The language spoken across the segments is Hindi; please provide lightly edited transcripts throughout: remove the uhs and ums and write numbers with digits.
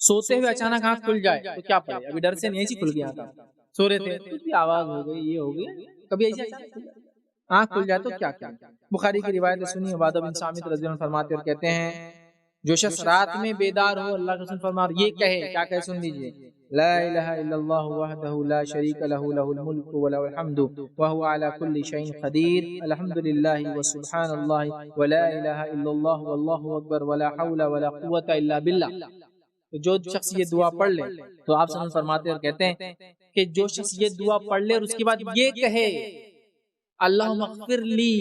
सोते हुए अचानक आंख खुल जाए तो क्या पड़े? अभी डर से नहीं ऐसी खुल गया था, सो रहे थे, कुछ भी आवाज हो गई, ये हो गई, कभी ऐसे अचानक खुल जाए, आंख खुल जाए तो क्या क्या? बुखारी की रिवायत सुनी, उबादा बिन सामित रज़ी अल्लाह अन्हु फरमाते और कहते हैं, जो शख्स रात में बेदार हो, अल्लाह के रसूल फरमा ये कहे, क्या कहे सुन लीजिए, ला इलाहा इल्लल्लाहु वहदहु ला शरीका लहु लहुल मुल्कु व लहुल हम्दु व हुवा अला कुल्ली शैइन क़दीर, अल्हम्दुलिल्लाहि व सुब्हानल्लाहि व ला इलाहा इल्लल्लाहु वल्लाहु अकबर व ला हौला व ला कुव्वता इल्ला बिल्लाह। तो जो शख्स ये दुआ पढ़ ले, तो आप सल्लल्लाहु अलैहि वसल्लम फरमाते और कहते हैं कि जो शख्स ये दुआ पढ़ ले और उसके बाद ये कहे, अल्लाहुम्मा अग़फ़िर ली,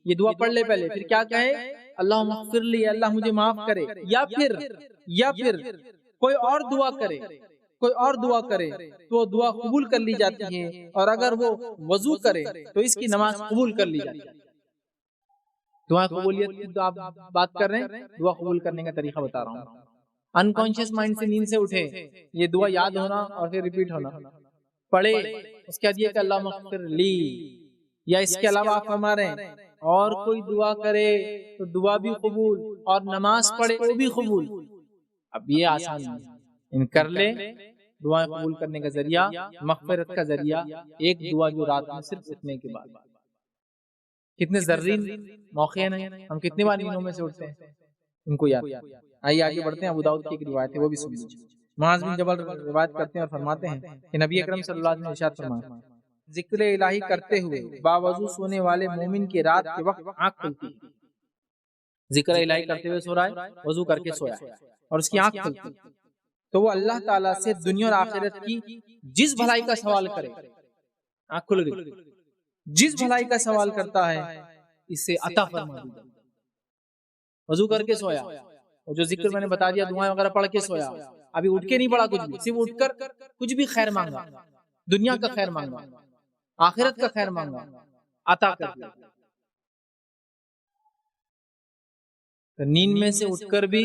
ये दुआ पढ़ ले पहले, फिर क्या कहे, अल्लाहुम्मा अग़फ़िर ली, अल्लाह मुझे माफ करे, या फिर कोई और दुआ करे, कोई और दुआ करे तो वो दुआ कबूल कर ली जाती है, और अगर वो वजू करे तो इसकी नमाज कबूल कर ली जाती है। दुआ कबूलियत की तो आप बात कर रहे हैं, दुआ कबूल करने का तरीका बता रहा हूँ। अनकॉन्शियस माइंड से नींद से उठे, ये दुआ याद होना और फिर रिपीट होना, पढ़े, उसके बाद ये कि अल्लाह मग़फ़िर ली, या इसके अलावा आप हमारे और कोई दुआ करे तो दुआ भी कबूल, और नमाज पढ़े वो भी कबूल। अब ये आसान नहीं, इन कर ले, दुआ कबूल करने का जरिया, मग़फ़िरत का जरिया, एक दुआ जो रात में सिर्फ उठने के बाद। कितने जर्रीन मौके हैं, हम कितनी बार नींदों में से उठते हैं, उनको याद। आइए आगे बढ़ते हैं, अबू दाऊद की एक रिवायत है, वो भी सुन लीजिए। मुआज़ बिन जबल रिवायत करते हैं और फरमाते हैं कि नबी अकरम सल्लल्लाहु अलैहि वसल्लम ने इरशाद फरमाया, जिक्र इलाही करते हुए बावजू सोने वाले मोमिन की रात के वक्त आंख खुलती है। जिक्र इलाही करते हुए सो रहा है, वजू करके सोया है और उसकी आंख खुलती है, तो वो अल्लाह ताला से दुनिया और आखिरत की जिस भलाई का सवाल करे, आंख खुल गई, जिस भलाई का सवाल करता है इसे अता फरमा दी जाए। वजू करके सोया, और जो जिक्र मैंने बता दिया, दुआएं वगैरह पढ़ के सोया, अभी उठ के नहीं पढ़ा कुछ भी, सिर्फ उठकर कुछ भी खैर मांगा, दुनिया का खैर मांगा, आखिरत का खैर मांगा, अता कर दिया। तो नींद में से उठकर भी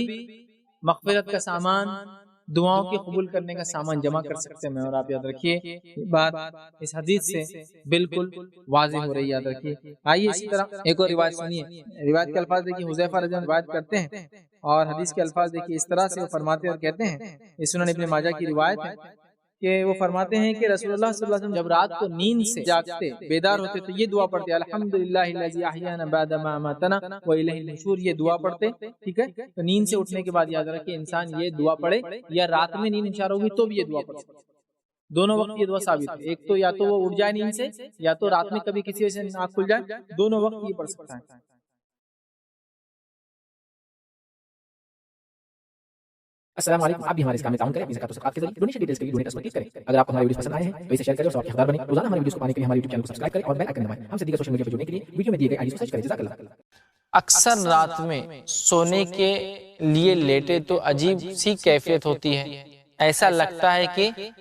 मग़फ़िरत का सामान, दुआओं के कबूल करने का सामान जमा कर सकते हैं मैं और आप, याद रखिए ये बात इस हदीस से बिल्कुल वाज़ेह हो रही, याद रखिए। आइए इसी तरह एक और रिवायत सुनिए, रिवायत के अल्फाज देखिए, हुज़ैफा रज़ी अल्लाहु अन्हु रिवायत करते हैं और हदीस के अल्फाज देखिए इस तरह से वो फरमाते और कहते हैं, ये सुनन इब्न माजा की रिवायत है कि वो फरमाते हैं कि रसूलुल्लाह सल्लल्लाहु अलैहि वसल्लम जब रात को नींद से जागते, बेदार होते, तो ये दुआ पढ़ते, अल्हम्दुलिल्लाहिल्लज़ी अहयाना बअदा मा अमातना व इलैहिन नुशूर, ये दुआ पढ़ते। ठीक है, तो नींद से उठने के बाद याद रखिए इंसान ये दुआ पढ़े, या रात में नींद इंशार होगी तो भी ये दुआ पढ़ सकते, दोनों वक्त ये दुआ साबित है। एक तो या तो वो उठ जाए नींद से, या तो रात में कभी किसी वजह से आँख खुल जाए, दोनों वक्त ये पढ़ सकता है। अस्सलाम वालेकुम, आप भी हमारे इस काम में ताउन करें अपनी ज़कात और सदक़ात के ज़रिए। डोनेशन डिटेल्स के लिए डोनेट पर क्लिक करें। अगर आपको हमारे वीडियोस पसंद आए हैं तो इसे शेयर करें और सवाब के हकदार बनें। रोज़ाना हमारे वीडियोस को पाने के लिए हमारे यूट्यूब चैनल को सब्सक्राइब करें और बेल आइकन दबाएं। हमसे दीगर सोशल मीडिया पर जुड़ने के लिए वीडियो में दिए गए आईडी को सर्च करें। जज़ाकल्लाह। अक्सर रात में सोने के लिए लेटे तो अजीब सी कैफियत होती है, ऐसा लगता है कि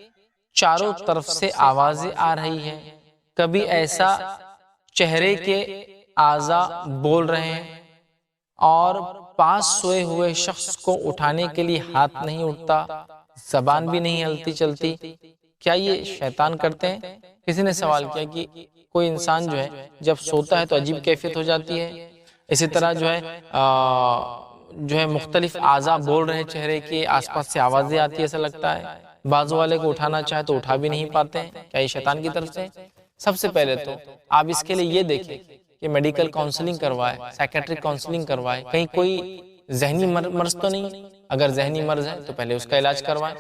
चारों तरफ से आवाजें आ रही हैं। कभी ऐसा चेहरे के आज़ा बोल रहे हैं और पास सोए हुए शख्स को उठाने के लिए हाथ नहीं उठता, जबान भी नहीं हिलती चलती। क्या ये शैतान करते हैं? किसी ने सवाल किया कि कोई इंसान जो है जब सोता है तो अजीब कैफियत हो जाती है, इसी तरह जो है मुख्तलिफ आज़ा बोल रहे हैं, चेहरे के आसपास से आवाज़ें आती है, ऐसा लगता है। बाजू वाले को उठाना चाहे तो उठा भी नहीं पाते हैं। क्या ये शैतान की तरफ से? सबसे पहले तो आप इसके लिए ये देखें कि मेडिकल काउंसलिंग करवाए, साइकेट्रिक काउंसलिंग करवाए, कहीं कोई जहनी मर्ज तो नहीं। अगर जहनी मर्ज है तो पहले उसका इलाज करवाएं।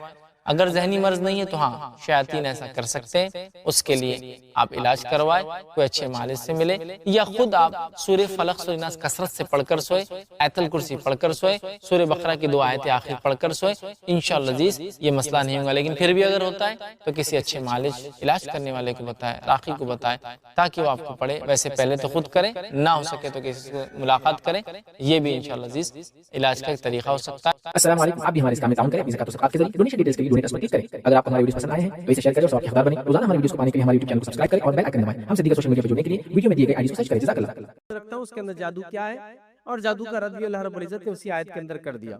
अगर जहनी मर्ज नहीं है तो हाँ, शयातीन ऐसा कर सकते हैं, उसके लिए आप इलाज करवाएं, कोई अच्छे मालिज से मिले, या खुद आप सूरह फलक सूरह नास कसरत से पढ़कर सोए, आयतुल कुर्सी पढ़कर सोए, सूरह बकरा की 2 आयतें आखिर पढ़कर सोए। इंशाअल्लाह अज़ीज़ ये मसला नहीं होगा। लेकिन फिर भी अगर होता है तो किसी अच्छे मालिज, इलाज करने वाले को बताएं, राखी को बताएं, ताकि वो आपको पढ़े। वैसे पहले तो खुद करें, ना हो सके तो किसी से मुलाकात करें, ये भी इंशाअल्लाह अज़ीज़ इलाज का एक तरीका हो सकता है। अस्सलाम वालेकुम, आप भी हमारे इस काम में ताउन करें अपनी ज़कात और सदक़ात के ज़रिए। डोनेशन डिटेल्स के लिए डोनेट पर क्लिक करें। अगर आपको हमारे वीडियोस पसंद आए हैं तो इसे शेयर करें और सवाब के हकदार बनें। रोज़ाना हमारे वीडियोस को पाने के लिए हमारे यूट्यूब चैनल को सब्सक्राइब करें और बेल आइकन दबाएं। हमसे दीगर सोशल मीडिया पर जुड़ने के लिए वीडियो में दिए गए आईडी को सर्च करें। जज़ाकल्लाह। रखता हूँ उसके अंदर जादू क्या है, और जादू का रद्द भी अल्लाह रब्बुल इज्जत ने उसी आयत के अंदर कर दिया।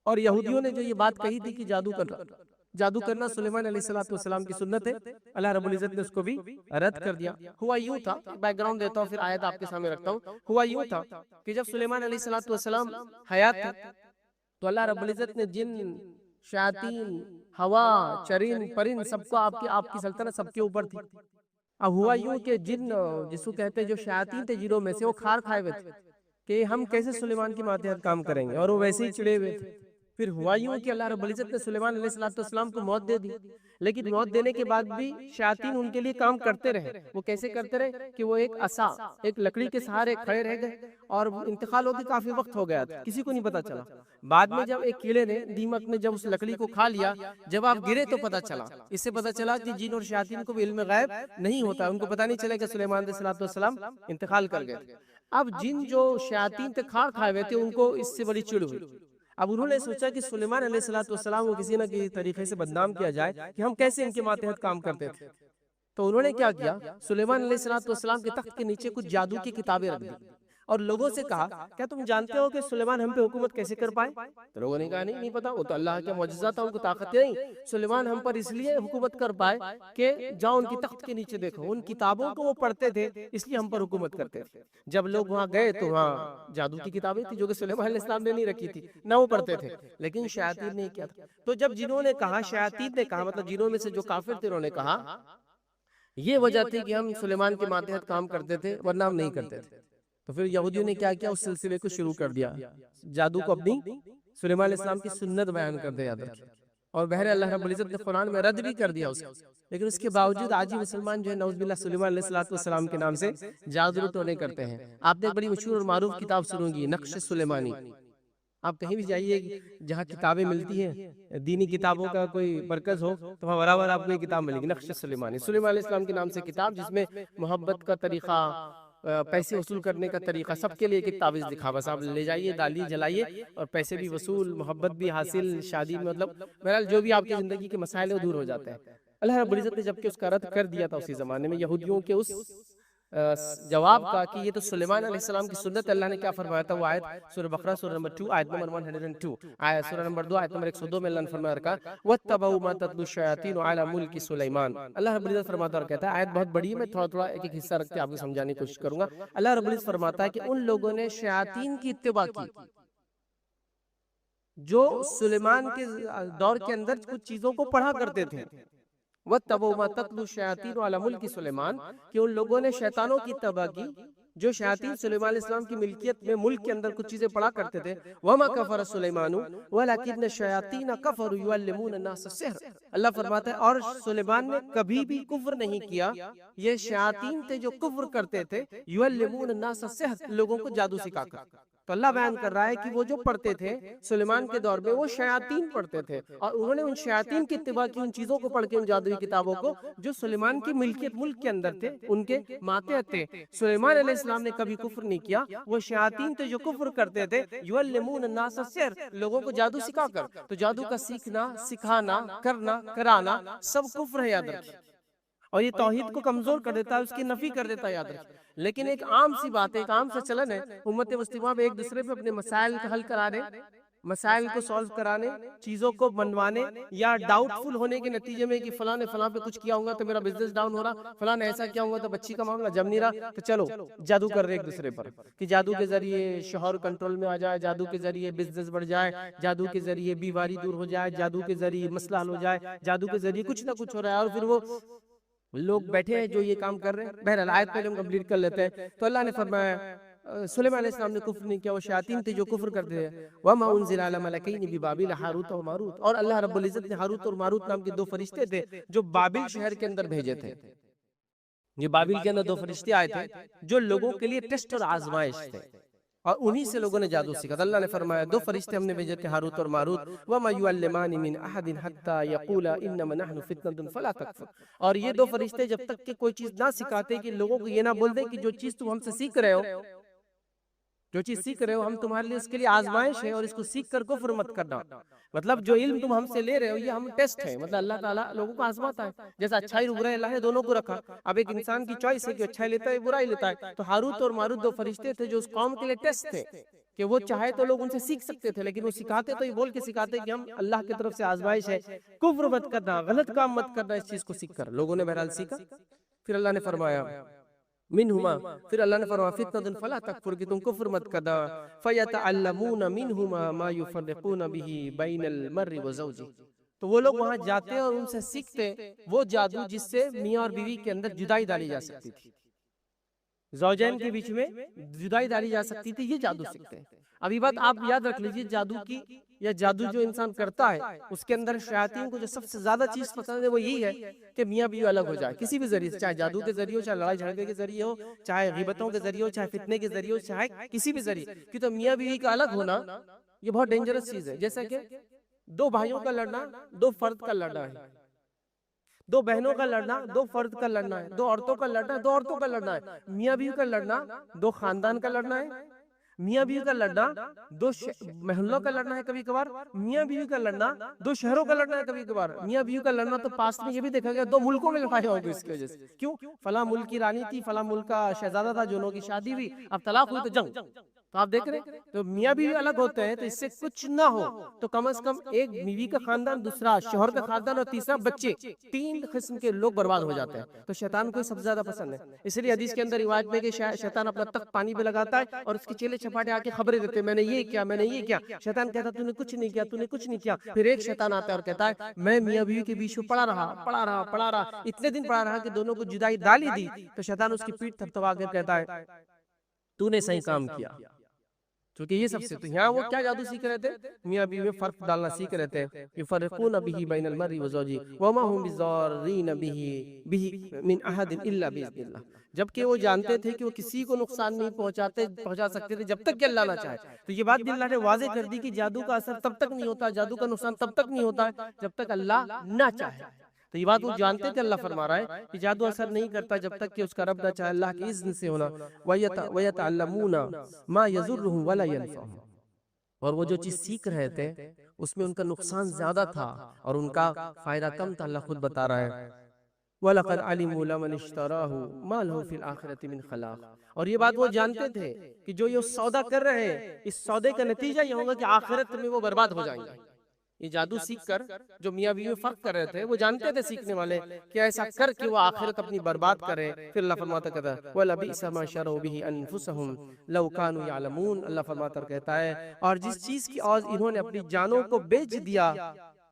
और यहूदियों ने जो ये बात कही थी कि जादू करना सुलेमान अलैहिस्सलाम की सुन्नत है, अल्लाह रब्बुल इज्जत ने उसको भी रद्द कर दिया। हुआ यूं था, बैकग्राउंड देता हूँ फिर आयत आपके सामने रखता हूँ। हुआ यूं था कि जब सुलेमान अलैहिस्सलाम हयात थे तो अल्लाह रब्बुल इज्जत ने जिन शयातीन, हवा, चरिन परिन, सबको आपकी सल्तनत सबके ऊपर थी। अब हुआ यूं कि जिन जिसको कहते हैं जो शयातीन थे जिनों में से, वो खार खाए हुए थे कि हम कैसे सुलेमान के मातहत काम करेंगे, और वो वैसे ही चिड़े हुए थे। फिर हुआ यूं कि अल्लाह रब्बुल इज्जत ने सुलेमान अलैहिस्सलाम को मौत दे दी, लेकिन मौत देने के बाद भी शयातीन उनके लिए काम करते रहे। वो कैसे करते रहे कि वो एक असा, एक लकड़ी के सहारे खड़े रह गए, और इंतकाल होते काफी वक्त हो गया था, किसी को नहीं पता चला। बाद में जब एक कीड़े ने, दीमक ने जब उस लकड़ी को खा लिया, जब आप गिरे तो पता चला। इससे पता चला कि जिन और शयातीन को भी इल्म गैब नहीं होता, उनको पता नहीं चला कि सुलेमान अलैहिस्सलाम इंतकाल कर गए। अब जिन जो शयातीन थे खार खाए हुए थे, उनको इससे बड़ी चिढ़ हुई। अब उन्होंने सोचा कि सुलेमान अलैहिस्सलाम को किसी न किसी तरीके से बदनाम किया जाए कि हम कैसे इनके मातहत काम करते थे। तो उन्होंने क्या किया, सुलेमान अलैहिस्सलाम के तख्त के नीचे कुछ जादू की किताबें रख दी, और लोगों से कहा, क्या तुम जानते हो कि सुलेमान हम पे हुकूमत कैसे कर पाए? तो लोगों ने कहा, नहीं पता, वो तो अल्लाह का मौजज़ा था, उनको ताकत नहीं। सुलेमान हम पर इसलिए हुकूमत कर पाए कि जाओ उनकी तख्त के नीचे देखो, उन किताबों को वो पढ़ते थे, इसलिए हम पर हुकूमत करते थे। जब लोग वहां गए तो वहां जादू की किताबें थी जो कि सुलेमान अलैहिस्सलाम ने नहीं रखी थी, ना वो पढ़ते थे, लेकिन शयातीन ने किया था। तो जब जिन्होंने कहा, शयातीन ने कहा, मतलब जिन्हों में से जो काफिर थे, उन्होंने कहा ये वजह थी कि हम सुलेमान के मातहत काम करते थे, वरना हम नहीं करते थे। तो फिर यहूदियों ने क्या किया, उस सिलसिले को शुरू कर दिया, जादू को अपनी सुलेमान अलैहिस्सलाम की सुन्नत बयान कर दिया, याद रखिए। और बहरे अल्लाह रब्बुल इज्जत ने कुरान में रद्द भी कर दिया उसको, लेकिन उसके बावजूद आज ही मुसलमान जो है नौज़ुबिल्लाह सुलेमान अलैहिस्सलाम के नाम से जादू टोने करते हैं। आपने एक बड़ी मशहूर और मारूफ किताब सुनोगी, नक्श सुलेमानी। आप कहीं भी जाइए जहाँ किताबें मिलती हैं, दीनी किताबों का कोई मरकज हो, तो वहाँ बराबर आपको ये किताब मिलेगी, नक्श सुलेमानी, सुलेमान अलैहिस्सलाम के नाम से किताब, जिसमें मोहब्बत का तरीका, पैसे वसूल करने का तरीका, सबके लिए एक तावीज़ दिखा। बस आप ले जाइए, डालिए, जलाइए, और पैसे भी वसूल, मोहब्बत भी हासिल, शादी में, मतलब बहरहाल जो भी आपकी ज़िंदगी के मसाइल है वो दूर हो जाते हैं। अल्लाह रब्बुल इज्जत ने जबकि उसका रद्द कर दिया था उसी ज़माने में यहूदियों के उस जवाब का कि ये तो सुलेमान अलैहिस्सलाम की सुन्नत, अल्लाह ने क्या फरमाया था, वो आयत सूरह बकरा सूरह नंबर 2 आयत नंबर 102, आयत सूरह नंबर 2 आयत नंबर 102 में अल्लाह ने फरमाया रखा, वत्तबऊ मा तत्लु शयातीन अला मुल्की सुलेमान। अल्लाह रब्बुल इज्जत फरमाता और कहता है, आयत बहुत बड़ी है, मैं थोड़ा एक हिस्सा रखते आपको समझाने की कोशिश करूंगा। अल्लाह रब्बुल इज्जत फरमाता है कि उन लोगों ने शयातीन की इत्तिबा की जो सुलेमान के दौर के अंदर कुछ चीजों को पढ़ा करते थे। वत्तबऊ तत्लु शयातीन अला मुल्की सुलेमान, कि उन लोगों ने शैतानों की तबा की जो शयातीन सुलेमान अलैहिस्सलाम की मिल्कियत में, मुल्क के अंदर कुछ चीजें पढ़ा करते थे। वमा कफर सुलेमानु वलाकिन शयातीन कफरु युअल्लिमून अन्नास सिहर। अल्लाह फरमाता है, और सुलेमान ने कभी भी कुफ्र नहीं किया, ये शयातीन थे जो कुफ्र करते थे, युअल्लिमून अन्नास सिहर, लोगों को जादू सिखाकर। तो अल्लाह बयान कर रहा है कि वो जो पढ़ते थे सुलेमान के दौर में, वो शयातीन पढ़ते थे, और उन्होंने उन शयातीन की इत्तिबा की, उन चीजों को पढ़ के, उन जादुई किताबों को जो सुलेमान की मिल्कियत, मुल्क के अंदर थे, उनके मातहत थे। सुलेमान अलैहिस्सलाम ने कभी कुफ्र नहीं किया, वो शयातीन थे जो कुफ्र करते थे, युअल्लिमून अन्नास सिहर, लोगों को जादू सिखाकर। तो जादू का सीखना, सिखाना, करना, कराना सब कुफ्र है, याद रखिए। और ये तौहीद को कमजोर कर देता है, उसकी नफी कर देता है, याद रखिए। लेकिन एक आम सी बात है, एक आम सा चलन है उम्मत मुस्लिमा में, एक दूसरे पे अपने मसाइल का हल कराने, मसाइल को सॉल्व कराने, चीजों को मनवाने, या डाउटफुल होने के नतीजे में कि फलां ने फलां पे कुछ किया होगा तो मेरा बिजनेस डाउन हो रहा, फलां ने ऐसा किया होगा तो बच्ची का मामला जम नहीं रहा, तो चलो जादू कर रहे एक दूसरे पर, कि जादू के जरिए शौहर कंट्रोल में आ जाए, जादू के जरिए बिजनेस बढ़ जाए, जादू के जरिए बीमारी दूर हो जाए, जादू के जरिए मसला हल हो जाए, जादू के जरिए कुछ ना कुछ हो रहा है, और फिर वो लोग बैठे हैं जो ये काम कर रहे हैं। बहरहाल आयत पहले हम कंप्लीट कर लेते हैं। तो अल्लाह ने फरमाया, सुलेमान अलैहिस्सलाम ने कुफ्र नहीं किया, वो शयातीन थे जो कुफ्र करते थे। वमा उनज़िला अला मलकैनि बिबाबिल हारूत व मारूत, और अल्लाह रब्बुल इज्जत ने हारूत और मारूत नाम के दो फरिश्ते थे जो बाबिल शहर के अंदर भेजे थे। ये बाबिल के अंदर दो फरिश्ते आए थे जो लोगों के लिए टेस्ट और आजमाइश थे, और उन्हीं से लोगों ने जादू सीखा। अल्लाह ने फरमाया, दो फरिश्ते हमने भेजे थे, हारूत और मारूत, वमा युअल्लिमानि मिन अहदिन हत्ता यक़ूला इन्नमा नहनु फितनतुन फला तकफुर। और ये दो फरिश्ते जब तक कि कोई चीज ना सिखाते, कि लोगों को ये ना बोल दे कि जो चीज तुम हमसे सीख रहे हो, जो चीज सीख रहे हो हम तुम्हारे लिए, उसके लिए आजमाइश है, और इसको सीख कर कुफ्र मत करना। मतलब जो इल्म तुम हमसे ले रहे हो ये हम टेस्ट है, मतलब अल्लाह ताला लोगों को आजमाता है। जैसा अच्छाई और बुराई अल्लाह ने दोनों को रखा। अब एक इंसान की चॉइस है कि अच्छाई लेता है, बुराई लेता है। तो हारूत और मारूत दो फरिश्ते थे जो उस कौम के लिए टेस्ट थे, कि वो चाहे तो लोग उनसे सीख सकते थे, लेकिन वो सिखाते तो ये बोल के सिखाते कि हम अल्लाह की तरफ से आजमाइश है, कुफ्र मत करना, गलत काम मत करना, इस चीज को सीख कर लोगों ने बहरहाल सीखा। फिर अल्लाह ने फरमाया, मिनहुमा, फिर अल्लाह ने फरमाया फितनतुन फला तकफुर, कि तुम कुफ्र मत करना, फयतअल्लमूना मिनहुमा मा युफर्रिकूना बिही बैनल मर्रि व ज़ौजी, तो वो लोग वहां जाते और उनसे सीखते वो जादू जिससे मियाँ और बीवी के अंदर जुदाई डाली जा सकती थी, ज़ौजैन के बीच में जुदाई डाली जा सकती थी, ये जादू सीखते हैं। अभी बात आप याद रख लीजिए, जादू की या जादू जो इंसान करता है उसके अंदर शयातीन को जो सबसे ज्यादा चीज पसंद है वो यही है कि मियाँ बीवी अलग हो जाए किसी भी जरिए से, चाहे जादू के जरिए हो, चाहे लड़ाई झगड़े के जरिए हो, चाहे गिबतों के जरिए हो, चाहे फितने के जरिए हो, चाहे किसी भी जरिए, कि तो मियाँ बीवी का अलग होना ये बहुत डेंजरस चीज है। जैसा कि दो भाइयों का लड़ना, दो फर्द का लड़ना है, दो बहनों का लड़ना, दो फर्द का लड़ना है, दो औरतों का लड़ना, दो औरतों का लड़ना है, मियाँ बीवी का लड़ना, दो खानदान का लड़ना है, मियाँ बीवी का लड़ना, दो मोहल्लों का लड़ना है कभी कभार, मियाँ बीवी का लड़ना, दो शहरों का लड़ना है कभी कभार, मियाँ बीवी का लड़ना तो पास में ये भी देखा गया 2 मुल्कों में लड़ाई होगी इसकी वजह से। क्यों? फला मुल्क की रानी थी, फला मुल्क का शहजादा था, दोनों की शादी हुई, अब तलाक हुई तो जंग। तो आप देख रहे हैं, तो मियाँ बीवी अलग होते हैं तो इससे कुछ ना हो तो कम से कम एक बीवी का खानदान, दूसरा शोहर का खानदान और तीसरा बच्चे, 3 किस्म के लोग बर्बाद हो जाते हैं। तो शैतान को सबसे ज्यादा पसंद है, इसलिए हदीस के अंदर रिवायत में कि शैतान अपना तख्त पानी पे लगाता है और उसके चेले चपाटे आके खबरें देते हैं, मैंने ये किया, मैंने ये किया। शैतान कहता तूने कुछ नहीं किया, तूने कुछ नहीं किया। फिर एक शैतान आता है और कहता है मैं मियाँ बीवी के बीच में पड़ा रहा, इतने दिन पड़ा रहा कि दोनों को जुदाई डाली दी। तो शैतान उसकी पीठ थपथपा के कहता है तूने सही काम किया, क्योंकि ये सबसे तो यहाँ वो क्या जादू सीख रहे थे, मियाँ बीवी में फर्क डालना सीख रहे थे। युफर्रिकूना बिही बैनल मर्रि व ज़ौजी वमा हुम बिज़ार्रीन बिही मिन अहदिन इल्ला बिइज़निल्लाह, जबकि वो जानते थे कि वो किसी को नुकसान नहीं पहुंचा सकते थे जब तक कि अल्लाह ना चाहे। तो ये बात भी अल्लाह ने वाज़ेह कर दी कि जादू का असर तब तक नहीं होता, जादू का नुकसान तब तक नहीं होता है जब तक अल्लाह ना चाहे। तो ये बात वो जानते थे, अल्लाह फरमा रहा है कि जादू असर नहीं करता जब तक कि उसका रब ना चाहे, अल्लाह की इज़्न से होना। वयतअल्लमूना मा यज़ुर्रुहुम वला यनफ़अहुम, और वो जो चीज सीख रहे थे उसमें उनका नुकसान ज्यादा था और उनका फायदा कम था। अल्लाह खुद बता रहा है वलक़द अलिमू लमन इश्तराहु मा लहु फिल आखिरति मिन खलाक़, और ये बात वो जानते थे कि जो ये सौदा कर रहे हैं इस सौदे का नतीजा ये होगा कि आखिरत में वो बर्बाद हो जाएंगे। ये जादू सीख कर जो मियाँ बीवी में फर्क कर रहे थे वो जानते थे सीखने वाले कि ऐसा कर कि वो आखिरत अपनी बर्बाद करे। फिर अल्लाह फरमाता कहता है वलबिअस मा शरू बिही अनफुसहुम लौ कानू यअलमून, अल्लाह फरमाता कहता है और जिस चीज की और इन्होंने अपनी जानों को बेच दिया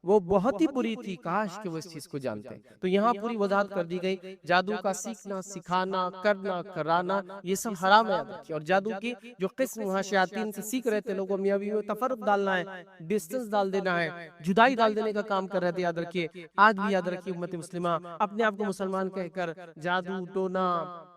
वो बहुत ही बुरी थी, काश कि वो इस चीज को जानते। तो यहाँ पूरी वजाहत कर दी गई, जादू का सीखना, सिखाना, करना, कराना ये सब हराम है। और जादू की जो किस्म वहाँ शयातीन से सीख रहे थे लोगों, मियाँ बीवी में तफर्रुक डालना है, डिस्टेंस डाल देना है, जुदाई डाल देने का काम कर रहे थे। याद रखिए, आज भी याद रखिए, उम्मत मुस्लिमा अपने आप को मुसलमान कहकर जादू टोना,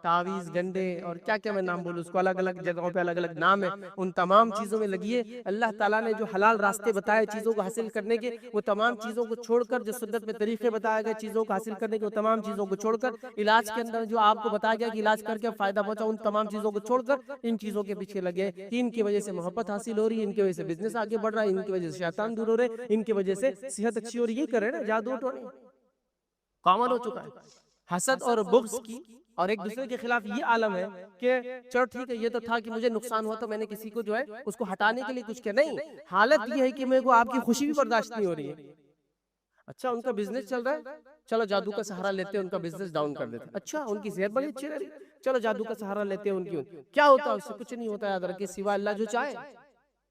तावीज, गंडे और क्या क्या मैं नाम बोलूं उसको, अलग अलग जगहों पे अलग अलग नाम है, उन तमाम चीजों में लगिए। अल्लाह ताला ने जो हलाल रास्ते बताए चीजों को हासिल करने के, वो तमाम चीजों को छोड़कर, जो सुन्नत में तरीके बताए गए चीजों को हासिल करने के, वो तमाम चीजों को छोड़कर, इलाज के अंदर जो आपको बताया गया कि इलाज करके फायदा पहुंचा, उन तमाम चीजों को छोड़कर इन चीजों के पीछे लगे कि इनकी वजह से मोहब्बत हासिल हो रही है, इनकी वजह से बिजनेस आगे बढ़ रहा है, इनकी वजह से शैतान दूर हो रहे, इनकी वजह से सेहत अच्छी हो रही है। करे ना जादू टोने कॉमन हो चुका है। हसद और बुग़्ज़ की और एक दूसरे के खिलाफ ये आलम है कि चलो ठीक है, ये तो था कि मुझे नुकसान हुआ तो मैंने किसी को जो है उसको हटाने के लिए कुछ किया, नहीं, हालत ये है कि मेरे को आपकी खुशी भी बर्दाश्त नहीं हो रही है। अच्छा, उनका बिजनेस चल रहा है, चलो जादू का सहारा लेते हैं, उनका बिजनेस डाउन कर देते हैं। अच्छा, उनकी सेहत बड़ी अच्छी रह रही, चलो जादू का सहारा लेते हैं उनकी। क्या होता है उससे? कुछ नहीं होता है, याद रखिए, सिवा अल्लाह जो चाहे।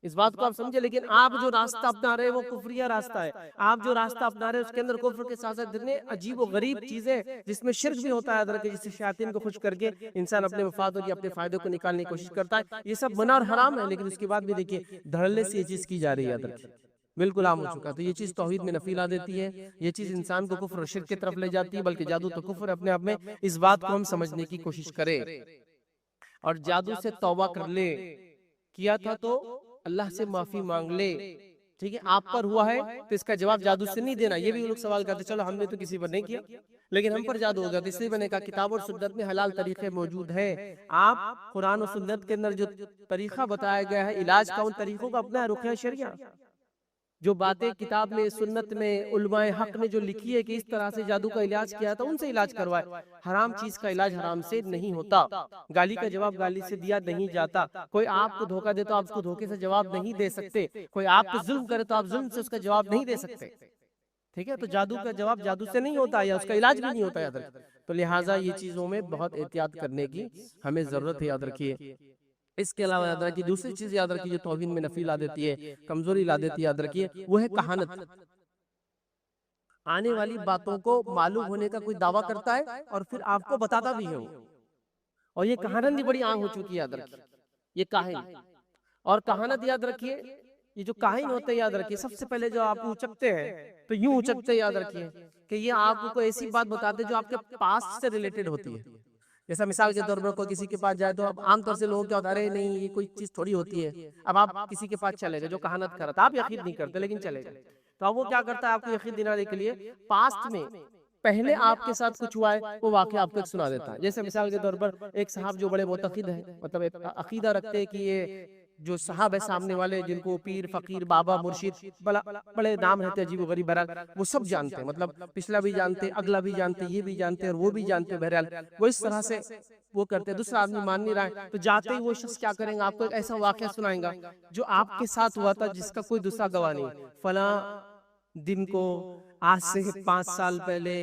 इस बात को आप समझे। लेकिन आप जो रास्ता अपना रहे वो कुफरिया रास्ता है। आप जो रास्ता अपना रहे उसके अंदर कुफ्र के साथ साथ इतने अजीब और गरीब चीजें जिसमें शिर्क भी होता है, याद रखिए, जिससे शैतान को खुश करके इंसान अपने मफाद और अपने फायदे को निकालने की कोशिश करता है। ये सब मना और हराम है, लेकिन उसके बाद भी देखिए धड़ल्ले से ये चीज की जा रही है, याद रखिए, बिल्कुल आम हो चुका। तो ये चीज तौहीद में नफी ला देती है, ये चीज इंसान को कुफ्र और शिर्क की तरफ ले जाती है, बल्कि जादू तो कुफ्र अपने आप में। इस बात को हम समझने की कोशिश करें और जादू से तौबा कर ले। किया था तो अल्लाह से माफी मांग ले, ठीक है। आप पर हुआ है तो इसका जवाब जादू से नहीं देना। ये भी लोग सवाल करते, चलो हमने तो किसी पर नहीं किया लेकिन हम पर जादू हो गया, तो इसलिए मैंने कहा किताब और सुन्नत में हलाल तरीके मौजूद है। आप कुरान और सुन्नत के अंदर जो तरीका बताया गया है इलाज का, उन तरीकों को अपना, रुक़या शरिया, जो बातें किताब में, सुन्नत में, उलमाए हक ने जो लिखी है कि इस तरह से जादू का इलाज किया था, उनसे इलाज करवाए। हराम चीज का इलाज हराम से नहीं होता। गाली का जवाब गाली से दिया नहीं जाता। कोई आपको धोखा दे तो आप उसको धोखे से जवाब नहीं दे सकते। कोई आप पे जुल्म करे तो आप जुल्म से उसका जवाब नहीं दे सकते। ठीक है, तो जादू का जवाब जादू से नहीं होता या उसका इलाज भी नहीं होता, याद रखिए। तो लिहाजा ये चीजों में बहुत एहतियात करने की हमें जरूरत है, याद रखिए। इसके अलावा याद रखिए दूसरी चीज याद रखिए जो तौहीन में नफी ला देती है, कमजोरी ला देती है, याद रखिए वो है कहानत। आने वाली बातों को मालूम होने का कोई दावा करता है और फिर आपको बताता भी है वो। और ये कहानत भी बड़ी आम हो चुकी है, याद रखिए, ये काहिन और कहानत याद रखिए, ये जो काहिन होते हैं याद रखिए, सबसे पहले जो आप उचकते हैं तो यूं उचकते याद रखिए कि ये आपको ऐसी बात बताते हैं जो आपके पास्ट से रिलेटेड होती है। जैसा मिसाल के तौर पर कोई किसी के पास जाए तो अब आमतौर से लोग क्या होता है, अरे नहीं ये कोई चीज थोड़ी होती है। अब आप किसी के पास चले गए जो कहानत कर रहा था, आप यकीन नहीं करते लेकिन चले गए, तो अब वो क्या करता है, आपको यकीन दिलाने के लिए पास्ट में पहले आपके साथ कुछ हुआ है वो वाकया आपको एक सुना देता है। जैसे मिसाल के तौर पर एक साहब जो बड़े मुतक़िद हैं, मतलब एक अकीदा रखते हैं कि ये जो साहब है सामने वाले, जिनको पीर फकीर बाबा मुर्शिद बड़े नाम रहते हैं अजीब गरीब, बहरहाल वो सब जानते हैं, मतलब पिछला भी जानते, अगला भी जानते, ये भी जानते और वो भी जानते, बहरहाल वो इस तरह से वो करते हैं। दूसरा आदमी मान नहीं रहा है तो जाते ही वो शख्स क्या करेंगे, आपको एक ऐसा वाकया सुनाएगा जो आपके साथ हुआ था जिसका कोई दूसरा गवाह नहीं। फला दिन को आज से 5 साल पहले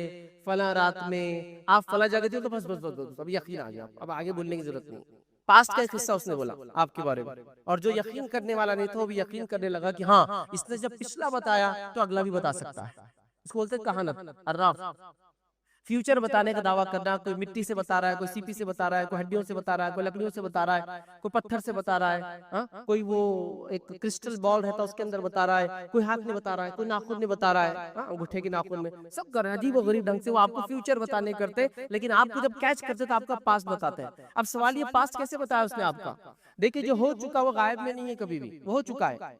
फला रात में आप फला जगह थे, तो बस बस बस बस अब यकीन आ गया, अब आगे बोलने की जरूरत नहीं। पास्ट का एक हिस्सा उसने बोला आपके बारे में, और जो यकीन करने वाला नहीं था वो भी यकीन करने लगा कि हाँ इसने जब पिछला बताया तो अगला भी बता सकता है। इसको बोलते हैं कहानत, अर्राफ। फ्यूचर बताने का दावा करना, कोई मिट्टी से बता रहा है, कोई सीपी से बता रहा है, कोई हड्डियों से बता रहा है, कोई लकड़ियों से बता रहा है, कोई पत्थर से बता रहा है, हाँ? कोई वो एक क्रिस्टल बॉल रहता है उसके अंदर बता रहा है, कोई हाथ में बता रहा है, कोई नाखून में बता रहा है, हाँ? अंगूठे के नाखून में, सब कर रहे हैं अजीब व गरीब ढंग से। वो आपको फ्यूचर बताने करते, लेकिन आपको जब कैच करते तो आपका पास्ट बताते हैं। अब सवाल ये पास्ट कैसे बताया उसने आपका? देखिए जो हो चुका वो गायब में नहीं है कभी भी, वो हो चुका है,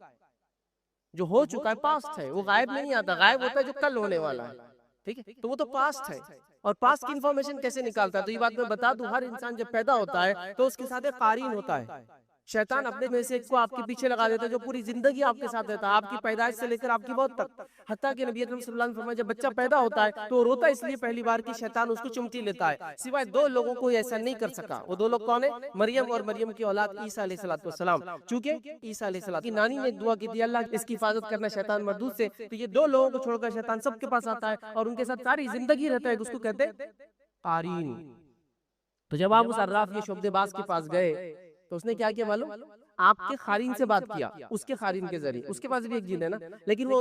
जो हो चुका है पास्ट है, वो गायब नहीं आता, गायब होता है जो कल होने वाला है, ठीक है? तो वो तो पास्ट है। और पास्ट की इंफॉर्मेशन कैसे निकालता है, तो ये बात मैं बता दूं, हर इंसान जब पैदा होता है तो उसके साथ एक कारीन होता है। शैतान अपने में से एक को आपके पीछे लगा देता है जो पूरी जिंदगी आपके साथ रहता है, आपकी पैदाइश से लेकर आपकी मौत तक। हत्ता कि नबी अकरम सल्लल्लाहु अलैहि वसल्लम फरमाया जब बच्चा पैदा होता है तो रोता इसलिए पहली बार कि शैतान उसको चिमटी लेता है। सिवाय 2 लोगों को ऐसा नहीं कर सका। वो 2 लोग कौन है? मरियम और मरियम की औलाद ईसा अलैहिस्सलाम। चूंकि ईसा अलैहिस्सलाम की नानी ने दुआ की थी अल्लाह इसकी हिफाजत करना शैतान मरदूद से, तो ये 2 लोगों को छोड़कर शैतान सबके पास आता है और उनके साथ सारी जिंदगी रहता है। उसको कहते हैं कारीन। तो जब आप उस अर्राफ ये शोबदेबाज के पास गए तो उसने क्या किया मालूम? आपके खारिन से बात किया, उसके खारिन के जरिए। उसके पास भी एक जिन है ना, लेकिन वो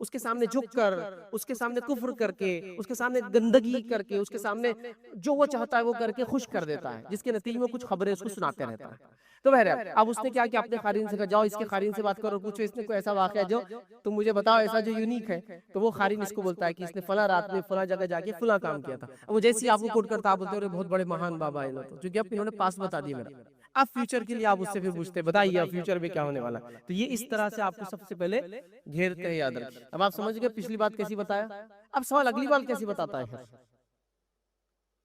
उसके सामने झुक कर, उसके सामने कुफ्र करके, उसके सामने गंदगी करके, उसके सामने जो वो चाहता है वो करके खुश कर देता है, जिसके नतीजे में कुछ खबरें उसको सुनाते रहता है। तो बहरहाल अब उसने क्या किया, अपने खारिन से कहा जाओ इसके खारिन से बात करो, पूछो इसने कोई ऐसा वाकया जो तुम मुझे बताओ ऐसा जो यूनिक है। तो वो खारिन इसको बोलता है कि इसने फला रात में फला जगह जाके फला काम किया था। अब वो जैसे आपको कोट करता आप बोलते हो बहुत बड़े महान बाबा है, तो क्योंकि अब इन्होंने पास बता दिया मेरा। अब फ्यूचर के लिए आप उससे फिर पूछते बताइए अब फ्यूचर में क्या होने वाला। तो ये इस तरह से आपको सबसे पहले घेरते हैं, याद रखिए। अब आप समझ गए पिछली बात कैसी बताया, अब सवाल अगली बात कैसी बताता है,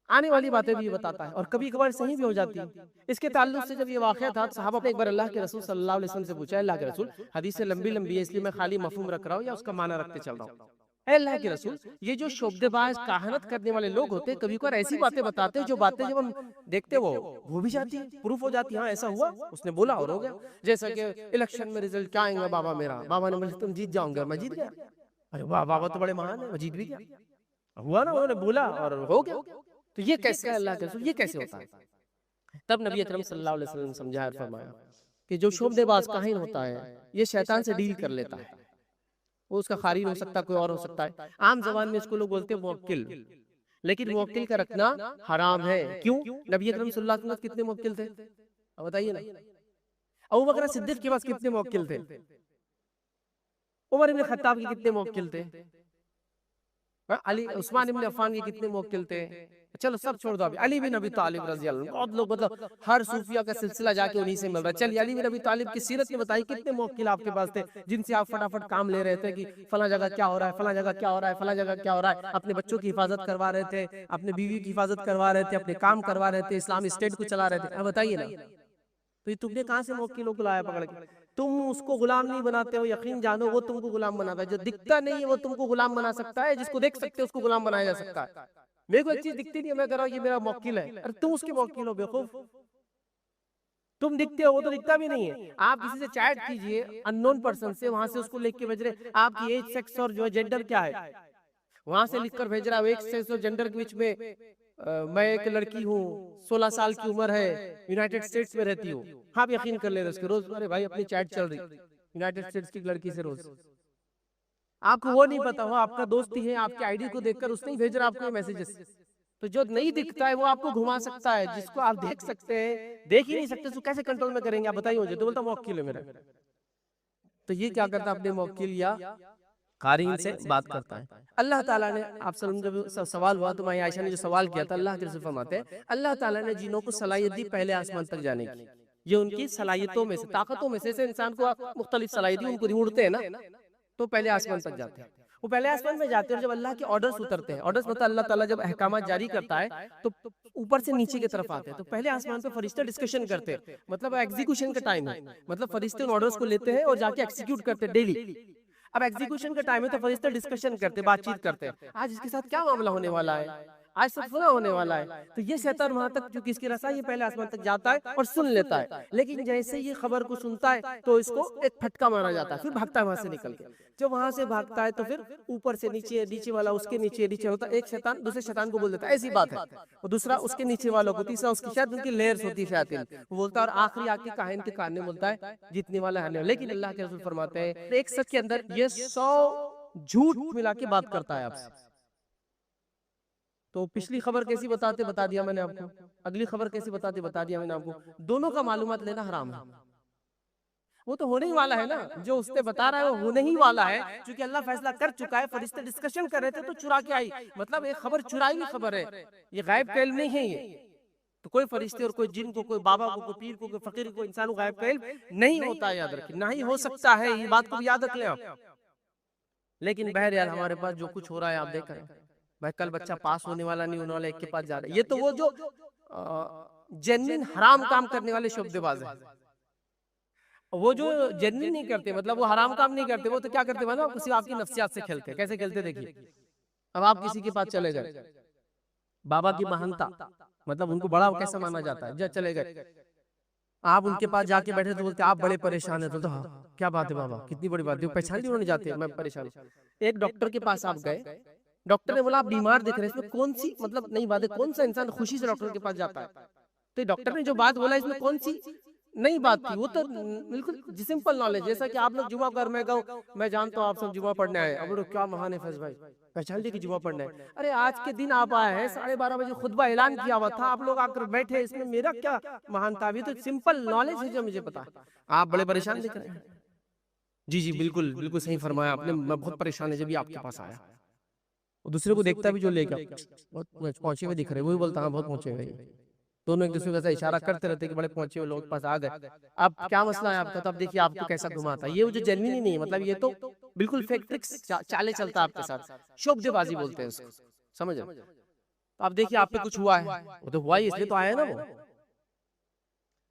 आने वाली बातें भी ये बताता है और कभी कभार सही भी हो जाती है। इसके ताल्लुक से जब ये वाकया था, साहबा ने एक बार अल्लाह के रसूल सल्लल्लाहु अलैहि वसल्लम से पूछा, अल्लाह के रसूल हदीस लंबी लंबी है इसलिए मैं खाली मफहूम रख रहा हूँ या उसका माना रखते चल रहा हूँ। अल्लाह के रसूल ये जो शोबदेबाज कहानत करने वाले लोग होते हैं कभी कभार ऐसी बातें बताते हैं जो बातें जब हम देखते वो भी जाती है, प्रूफ हो जाती है, हाँ ऐसा हुआ, उसने बोला और हो गया। जैसा कि इलेक्शन में रिजल्ट क्या आएगा बाबा मेरा, बाबा ने बोला तुम जीत जाओगे, मैं जीत गया। अरे वाह बाबा तो बड़े महान है, मैं जीत भी गया। हुआ ना, उन्होंने बोला और हो गया। तो ये कैसे है अल्लाह के रसूल, ये कैसे होता है? तब नबी अकरम सल्लल्लाहु अलैहि वसल्लम ने समझाया और फरमाया कि जो शोबदेबाज काहिन होता है ये शैतान से डील कर लेता है। वो उसका खारिन हो सकता है, कोई और हो सकता है। आम जबान में इसको लोग बोलते हैं मुवक्किल, लेकिन मुवक्किल का रखना हराम है। क्यों? नबी अकरम सल्लल्लाहु अलैहि वसल्लम कितने मुवक्किल थे अब बताइए ना? अबू बकर सिद्दीक के पास कितने मुवक्किल थे? उमर इब्न खत्ताब के कितने मुवक्किल थे? अली उस्मान इब्न अफ़्फ़ान के कितने मुवक्किल थे? चलो सब छोड़ दो, अभी अली बिन अबी तालिब रज़ी अल्लाह अन्हु। बहुत लोग मतलब हर सूफिया का सिलसिला जाके उन्हीं से मिल रहा है। चलिए अली बिन अबी तालिब की सीरत में बताइए कितने मुवक्किल आपके पास थे जिनसे आप फटाफट काम ले रहे थे कि फला जगह क्या हो रहा है, फला जगह क्या हो रहा है, फला जगह क्या हो रहा है। अपने बच्चों की हिफाजत करवा रहे थे, अपने बीवी की हिफाजत करवा रहे थे, अपने काम करवा रहे थे, इस्लामी स्टेट को चला रहे थे। अब बताइए ना, तो ये तुमने कहाँ से मुवक्किलों को लाया पकड़ के? तुम उसको गुलाम नहीं बनाते हो, यकीन जानो वो तुमको गुलाम बनाता है। जो दिखता नहीं है वो तुमको गुलाम बना सकता है, जिसको देख सकते हो उसको गुलाम बनाया जा सकता है। मेरे को एक चीज दिखती नहीं है, मैं कह रहा हूँ ये मेरा मुवक्किल है, अरे तुम उसके मुवक्किल हो बेवकूफ। तुम दिखते हो, वो तो दिखता भी नहीं है। आप किसी से चैट कीजिए अननोन पर्सन से, वहां से उसको लिख के भेज रहे आपकी एज, सेक्स और जो है जेंडर क्या है, वहां से लिखकर भेज रहा है एक सेक्स और जेंडर के बीच में मैं एक लड़की हूँ, 16 साल की उम्र है, यूनाइटेड स्टेट्स में रहती हूँ। आप यकीन कर ले रहे उसके रोज, अरे भाई अपनी चैट चल रही यूनाइटेड स्टेट्स की लड़की से रोज। आपको वो नहीं पता हो, आपका दोस्त ही है, आपके आईडी को देखकर उसने ही भेज रहा आपको मैसेजेस। तो जो नहीं दिखता है वो आपको घुमा सकता है, जिसको आप देख सकते हैं देख ही नहीं सकते, तो कैसे कंट्रोल में करेंगे आप बताइए मुझे। तो बोलता मौकिल है मेरा। तो ये क्या करता, अपने मौकिल या कारीन से बात करता है। अल्लाह ताला ने, आप जब सवाल हुआ तो माँ आयशा ने जो सवाल किया था, अल्लाह के रसूल फरमाते हैं अल्लाह ताला ने जिनों को सलाहियत दी पहले आसमान तक जाने की। ये उनकी सलाहियतों में से, ताकतों में से इंसान को मुख्तलिफ सलाहियत, उनको उड़ते हैं ना, तो पहले आसमान तक जाते हैं। वो पहले आसमान में जाते हैं और जब अल्लाह के ऑर्डर्स उतरते हैं, ऑर्डर्स मतलब अल्लाह ताला जब अहकामात जारी करता है तो ऊपर से नीचे की तरफ आते हैं। तो पहले आसमान पे फरिश्ते डिस्कशन करते हैं, मतलब एग्जीक्यूशन का टाइम है, मतलब फरिश्ते उन ऑर्डर्स को लेते हैं और जाके एक्सिक्यूट करते हैं डेली। अब एग्जीक्यूशन का टाइम है तो फरिश्ते डिस्कशन करते, बातचीत करते हैं, आज इसके साथ क्या मामला होने वाला है, आज सब पूरा होने वाला है। तो ये शैतान वहां तक, जो किसकी रसा, ये पहले आसमान तक जाता है और सुन लेता है। लेकिन जैसे ये खबर को सुनता है तो इसको एक फटका मारा जाता है, फिर भागता है वहां से निकल के। जब वहां से भागता है तो फिर ऊपर से नीचे, नीचे वाला उसके नीचे नीचे होता है, एक शैतान दूसरे शैतान को बोल देता है ऐसी बात है, और दूसरा उसके नीचे वालों को, तीसरा उसकी, शायद उनकी लेयर्स होती है शैतान, वो बोलता है, और आखिरी आके काहिन के कान में बोलता है जीतने वाला है। लेकिन अल्लाह के रसूल फरमाते हैं एक सच के अंदर ये 100 झूठ मिला के बात करता है आपसे। तो पिछली खबर कैसी बताते बता दिया मैंने आपको, अगली खबर कैसी बताते बता दिया मैंने आपको। दोनों का मालूमात लेना हराम है। वो तो होने ही वाला है ना, जो उसने बता रहा है वो होने ही वाला है, क्योंकि अल्लाह फैसला कर चुका है। फरिश्ते डिस्कशन कर रहे थे तो चुरा के आई, मतलब एक खबर चुराई हुई खबर है, ये गायब का इल्म नहीं है ये। तो कोई फरिश्ते और कोई जिन को, कोई बाबा को, कोई पीर को, कोई फकीर को, इंसान को गायब का इल्म नहीं होता है, याद रखिए, ना ही हो सकता है, ये बात को भी याद रख ले आप। लेकिन बहरहाल हमारे पास जो कुछ हो रहा है आप देख रहे हैं भाई, कल बच्चा पास होने वाला नहीं होने वाला, एक के पास जा रहा है। ये तो वो जो जेन्युइन हराम काम करने वाले शोबदेबाज है, वो जो जेन्युइन नहीं करते, मतलब वो हराम काम नहीं करते, वो तो क्या करते ना, सिर्फ आपकी नफ्सियात से खेलते। कैसे खेलते देखिए, अब आप किसी के पास चले गए, बाबा की महानता, मतलब उनको बड़ा कैसा माना जाता है, जब चले गए आप उनके पास जाके बैठे तो बोलते आप बड़े परेशान है, तो हाँ क्या बात है बाबा, कितनी बड़ी बात है, पहचान नहीं होने जाते, मैं परेशान हूँ। एक डॉक्टर के पास आप गए, डॉक्टर ने बोला आप बीमार दिख रहे हैं, इसमें कौन सी मतलब नई बात है, कौन सा इंसान खुशी से डॉक्टर के पास जाता है? तो डॉक्टर ने जो बात बोला इसमें कौन सी नई बात थी, वो तो बिल्कुल सिंपल नॉलेज, जैसा कि आप लोग जुमा घर में गए, मैं जानता हूँ आप सब जुमा पढ़ने आए, अब क्या महान है फैज भाई, पहचान ली कि जुमा पढ़ने आए। अरे आज के दिन आप आए हैं, 12:30 बजे खुतबा ऐलान किया हुआ था, आप लोग आकर बैठे, इसमें मेरा क्या महानता? अभी तो सिंपल नॉलेज है जो मुझे पता है, आप बड़े परेशान दिख रहे हैं। जी जी बिल्कुल बिल्कुल सही फरमाया आपने, मैं बहुत परेशान है जब आपके पास आया। और दूसरे को देखता भी जो लेकर बहुत पहुंचे हुए दिख रहे, वही बोलता हाँ बहुत पहुंचे हुए। दोनों एक दूसरे को ऐसा इशारा करते रहते कि बड़े पहुंचे हुए लोग पास आ गए, अब क्या मसला है आपका? तो अब देखिए आपको कैसा घुमाता है, ये वो जो जेन्युइन ही नहीं है, मतलब ये तो बिल्कुल फेक ट्रिक्स चाले चलता है आपके साथ, शोबदेबाजी बोलते हैं उसको, समझ रहे? तो अब देखिए आप पे कुछ हुआ है, वो तो हुआ ही इसलिए तो आया ना वो।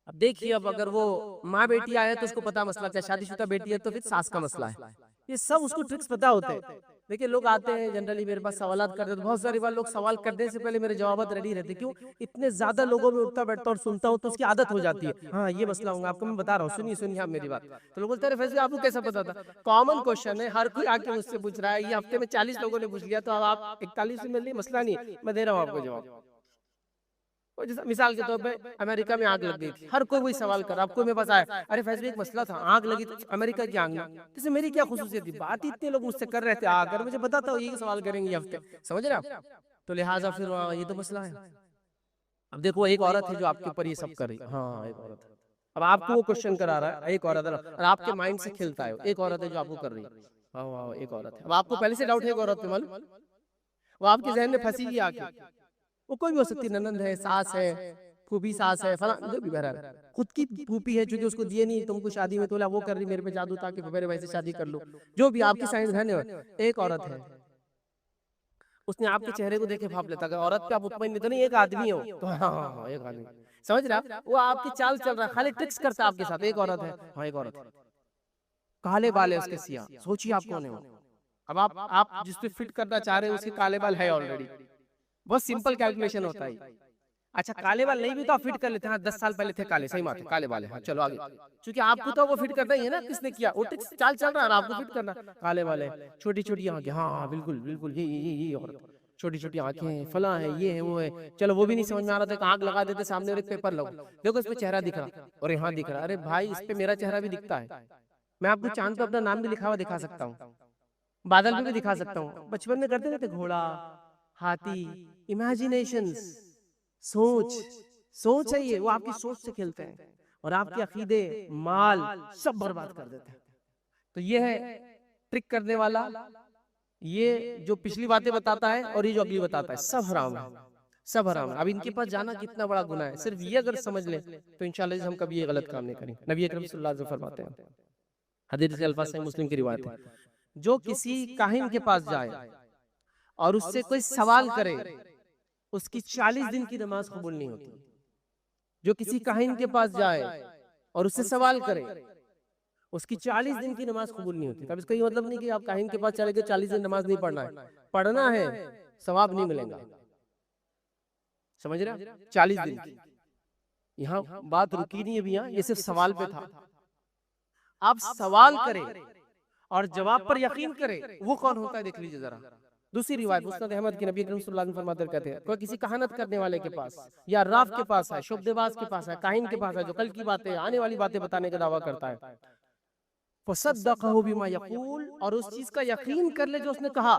अब देखिए, अब अगर वो माँ बेटी आया तो उसको पता मसला क्या, शादीशुदा बेटी है तो फिर सास का मसला है, ये सब उसको ट्रिक्स पता होते हैं। देखिए लोग आते हैं जनरली मेरे पास सवालात करते हैं, बहुत सारी बार लोग सवाल करने से पहले मेरे जवाब रेडी रहते, क्यों? इतने ज्यादा लोगों में उठता बैठता और सुनता हूँ तो उसकी आदत हो जाती है, हाँ ये मसला होगा आपको, मैं बता रहा हूँ, सुनिए सुनिए आप मेरी बात। तो लोग बोलते हैं फैसले आपको कैसा पता था? कॉमन क्वेश्चन है, हर कोई आके मुझसे पूछ रहा है, ये हफ्ते में 40 लोगों ने पूछ लिया, तो अब आप 41 में लिए, मसला नहीं, मैं दे रहा हूँ आपको जवाब। जैसा मिसाल के तौर पे अमेरिका में आग लग गई थी, हर कोई वही सवाल कर, आपको मेरे पास आया, अरे फैसले एक मसला था, आग लगी तो अमेरिका की आग लगी, जैसे मेरी क्या खुसूसियत थी? बात इतने लोग मुझसे कर रहे थे, आकर मुझे पता था यही सवाल करेंगे हफ्ते, समझ रहे आप? तो लिहाजा फिर ये तो मसला है। अब देखो एक औरत है जो आपके ऊपर ये सब कर रही है, हाँ एक औरत है, अब आपको वो क्वेश्चन करा रहा है, एक औरत है और आपके माइंड से खेलता है, एक औरत है जो आपको कर रही है, वाह एक औरत है। अब आपको पहले से डाउट है एक औरत पे, मालूम, वो आपके जहन में फंसी हुई आके, वो कोई भी हो सकती है, ननंद है, सास है, फूफी सास है, फला जो भी, बहरहाल खुद की फूफी है, चूंकि उसको दिए नहीं तुमको शादी में, तो वो कर रही मेरे पे जादू ताकि मेरे भाई से शादी कर लो, जो भी आपकी साइंस है। एक औरत है, उसने आपके चेहरे को देखे भाप लेता, औरत पे आप मुतमईन नहीं तो नहीं, एक आदमी हो तो हाँ एक आदमी, समझ रहे आप? वो आपकी चाल चल रहा है, खाली ट्रिक्स करता है आपके साथ। एक औरत है, हाँ एक औरत है, काले बाल है उसके सिया, सोचिए आप कौन है वो। अब आप जिस पे फिट करना चाह रहे हैं उसके काले बाल है ऑलरेडी, बहुत सिंपल कैलकुलेशन होता है। अच्छा काले बाल नहीं भी तो आप फिट कर लेते हैं। हाँ 10 साल पहले थे काले, सही बात है, काले बाल है। हाँ चलो आगे, क्योंकि आपको तो वो फिट करना ही है ना, किसने किया वो ट्रिक्स चाल चल रहा है, आपको फिट करना। काले बाल है, छोटी छोटी आंखें, हाँ हाँ बिल्कुल बिल्कुल, ये औरत, छोटी छोटी आंखें हैं, फला है, ये है वो है। चलो वो भी नहीं समझ में आ रहा था, एक आंख लगा देते सामने और एक पेपर लगो, देखो इस पे चेहरा दिख रहा और यहाँ दिख रहा। अरे भाई इस पे मेरा चेहरा भी दिखता है, मैं आपको चांद पे अपना नाम भी लिखा हुआ दिखा सकता हूँ, बादल पे भी दिखा सकता हूँ। बचपन में करते थे घोड़ा, हाथी, इमेजिनेशंस, सोच, सोच है ये, वो आपकी सोच से खेलते हैं और आपके अकीदे, माल सब बर्बाद कर देते हैं। तो ये है ट्रिक करने वाला, ये जो पिछली बातें बताता है और ये जो अगली बताता है, सब हराम है, सब हराम है। अब इनके पास जाना कितना बड़ा गुनाह है, सिर्फ ये अगर समझ ले तो इंशाल्लाह हम कभी ये गलत काम नहीं करेंगे। नबी अकरम सल्लल्लाहु अलैहि वसल्लम फरमाते हैं, हदीस के अल्फाज सही मुस्लिम की रिवायत है, जो किसी काहिन के पास जाए और उससे कोई सवाल करे, उसकी 40 दिन की नमाज कबूल नहीं होती। जो किसी काहिन के पास जाए और उससे सवाल करे, उसकी 40 दिन की नमाज कबूल नहीं होती। तब इसका ये मतलब नहीं कि आप काहिन के पास चले गए 40 दिन नमाज नहीं पढ़ना है, पढ़ना है, सवाब नहीं मिलेगा, समझ रहे? 40 दिन की, यहाँ बात रुकी नहीं अभी, यहाँ ये सिर्फ सवाल पे था। आप सवाल करें और जवाब पर यकीन करें, वो कौन होता है देख लीजिए जरा। दूसरी रिवायत मुस्नद अहमद की, नबी करीम सल्लल्लाहु अलैहि वसल्लम फरमाते कहते हैं, कोई किसी कहानत करने वाले के पास या राफ के पास है, शुभदेबाज के पास है, काहिन के पास है, जो कल की बातें, आने वाली बातें बताने का दावा करता है, फसद्दक़हु बिमा यक़ूल, और उस चीज का यकीन कर ले जो उसने कहा।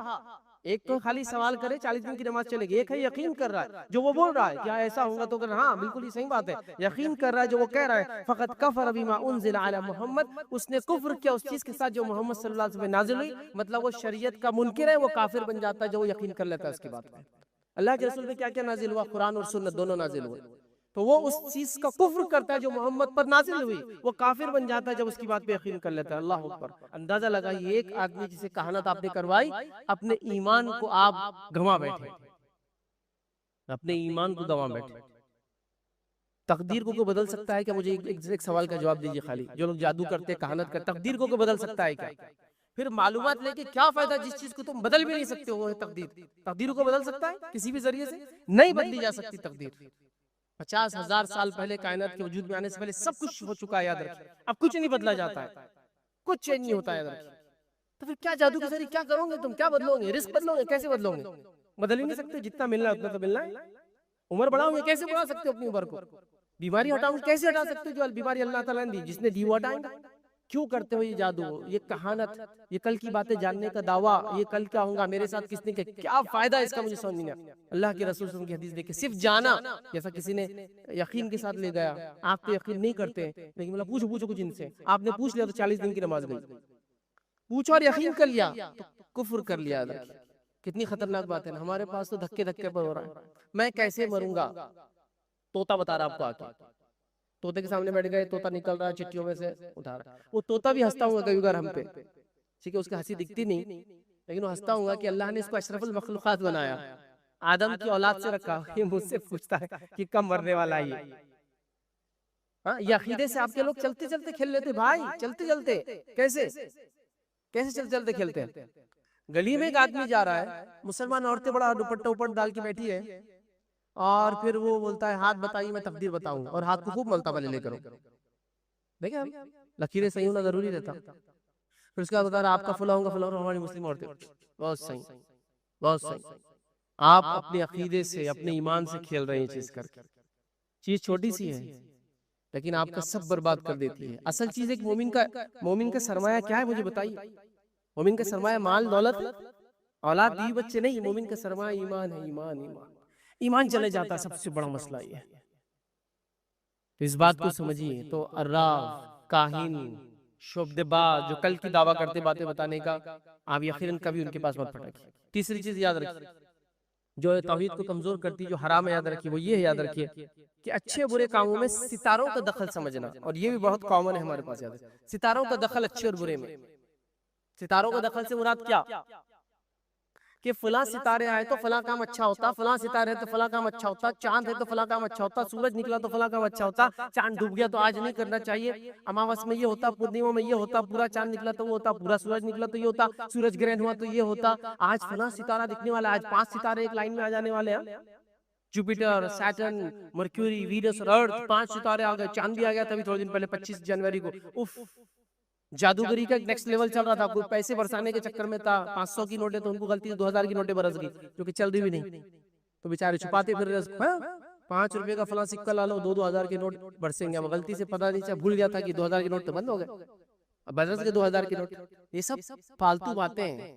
एक तो खाली सवाल करे 40 दिन की नमाज चलेगी, एक है यकीन कर रहा है जो वो बोल रहा है, क्या ऐसा होगा तो कर, हाँ बिल्कुल ये सही बात है, यकीन कर रहा है जो वो कह रहा है। फ़क़द कफ़र बिमा उन्ज़िला अला मुहम्मद, उसने कुफ्र किया उस चीज के साथ जो मोहम्मद सल्लल्लाहु अलैहि वसल्लम नाज़िल हुई, मतलब वो शरीयत का मुनकिर है, वो काफिर बन जाता है जो वो यकीन कर लेता है उसकी बात में। अल्लाह के रसूल पे क्या क्या नाजिल हुआ, कुरान और सुन्नत दोनों नाजिल हुए, तो वो उस चीज का कुफ्र करता है जो मोहम्मद पर नाजिल हुई, वो काफिर बन जाता है जब उसकी बात पे यकीन कर लेता है। अल्लाह अकबर। अंदाजा लगाइए, एक आदमी जिसे कहानत आपने करवाई, अपने ईमान को आप गंवा बैठे, अपने ईमान को गंवा बैठे। तकदीर को बदल सकता है क्या? मुझे एक सवाल का जवाब दीजिए खाली। जो लोग जादू करते हैं, कहानत करते, तकदीर को बदल सकता है क्या? फिर मालूमात लेके क्या फायदा जिस चीज को तुम बदल भी नहीं सकते हो, वो है तकदीर। तकदीर को बदल सकता है किसी भी जरिए से? नहीं बदली जा सकती तकदीर। 50,000 साल पहले कायनात के वजूद में आने से पहले सब कुछ हो चुका है, याद रखिए। अब कुछ नहीं बदला जाता है, कुछ चेंज नहीं होता है, याद रखिए। तो फिर क्या जादू के जरिए क्या करोगे तुम? क्या बदलोगे? रिस्क बदलोगे? कैसे बदलोगे? बदल ही नहीं सकते, जितना मिलना है उतना तो मिलना है। उम्र बढ़ाओगे, कैसे बढ़ा सकते हो अपनी उम्र को? बीमारी हटाओगे, कैसे हटा सकते हो? जो बीमारी अल्लाह ताला ने दी, जिसने दी वो हटाएंगे। क्यों करते हो ये जादू, ये कहानत, ये कल की बातें जानने का दावा, ये कल क्या होगा मेरे साथ, किसने किया, क्या फायदा इसका? मुझे समझ नहीं आया। अल्लाह के रसूल की हदीस देखे, सिर्फ जाना, जैसा किसी ने यकीन के साथ ले गया, आप तो यकीन नहीं करते, लेकिन मतलब पूछो पूछो कुछ इनसे, आपने पूछ लिया तो 40 दिन की नमाज गई। पूछो और यकीन कर लिया तो कुफ्र कर लिया। कितनी खतरनाक बात है ना। हमारे पास तो धक्के धक्के पर हो रहा है। मैं कैसे मरूंगा, तोता बता रहा आपको आके, तोते के सामने बैठ गए, तोता निकल रहा है चिट्ठियों में से, उठा रहा, वो तोता भी हंसता हुआ कभी हम पे, ठीक है, उसकी हंसी दिखती नहीं, लेकिन वो हंसता हुआ कि अल्लाह ने इसको अशरफुल मखलूकात बनाया, आदम की औलाद से रखा। ये मुझसे पूछता है कि कब मरने वाला है ये। हाँ, ये अकीदे से आपके लोग चलते चलते खेल लेते भाई, चलते चलते कैसे कैसे चलते चलते खेलते हैं। गली में एक आदमी जा रहा है, मुसलमान औरतें बड़ा दुपट्टा उपट डाल के बैठी है, और फिर वो बोलता है हाथ बताइए मैं तकदीर बताऊं, और हाथ को खूब मलता पहले लेकर, देखे हम लकीरें सही होना जरूरी रहता। फिर उसके बाद बता रहा आपका फुला होगा, फुला होगा, हमारी मुस्लिम औरतें, बहुत सही बहुत सही। आप अपने अकीदे से, अपने ईमान से खेल रहे हैं चीज करके। चीज छोटी सी है लेकिन आपका सब बर्बाद कर देती है। असल चीज एक मोमिन का सरमाया क्या है मुझे बताइए? मोमिन का सरमाया माल दौलत, औलाद, बीवी बच्चे नहीं। मोमिन का सरमाया ईमान है। ईमान ईमान ईमान चले जाता है, सबसे बड़ा मसला ये है। तो इस बात को समझिए। तो अर्राफ, काहिन, शुभदेबाज जो कल की दावा करते बातें बताने का, आप यकीनन कभी उनके पास मत फटकिए। तीसरी चीज याद रखिए जो तौहीद को कमजोर करती है, जो हराम है, याद रखिए वो ये है, याद रखिए कि अच्छे बुरे कामों में सितारों का दखल समझना, और ये भी बहुत कॉमन है हमारे पास। याद है सितारों का दखल अच्छे और बुरे में। सितारों का दखल से मुराद क्या कि फला सितारे आए तो फला काम अच्छा होता, फला सितारे है तो फला काम अच्छा होता, चांद है तो फला काम अच्छा होता, सूरज निकला तो फला काम अच्छा होता, चांद डूब गया तो आज नहीं करना चाहिए, अमावस में ये होता, पूर्णिमा में ये होता, पूरा चांद निकला तो वो होता, पूरा सूरज निकला तो ये होता, सूरज ग्रहण हुआ तो ये होता, आज फला सितारा दिखने वाला, आज 5 सितारे एक लाइन में आ जाने वाले हैं। जुपिटर, सैटर्न, मर्क्यूरी, वीनस और अर्थ, 5 सितारे आ गए। चांद भी आ गया था अभी थोड़े दिन पहले 25 जनवरी को। उफ, जादूगरी का नेक्स्ट लेवल चल रहा था। कोई पैसे बरसाने के चक्कर में था, 500 की नोटें तो उनको गलती से 2000 की नोटें बरस गई, जो कि चल रही भी नहीं, तो बेचारे छुपाते फिर रहे। 5 रुपए का फला सिक्का ला लो, 2-2000 के नोट बरसेंगे। अब गलती से पता नहीं चला, भूल गया था कि 2000 के नोट तो बंद हो गए, अब बरस के 2000 के नोट। ये सब फालतू बातें हैं,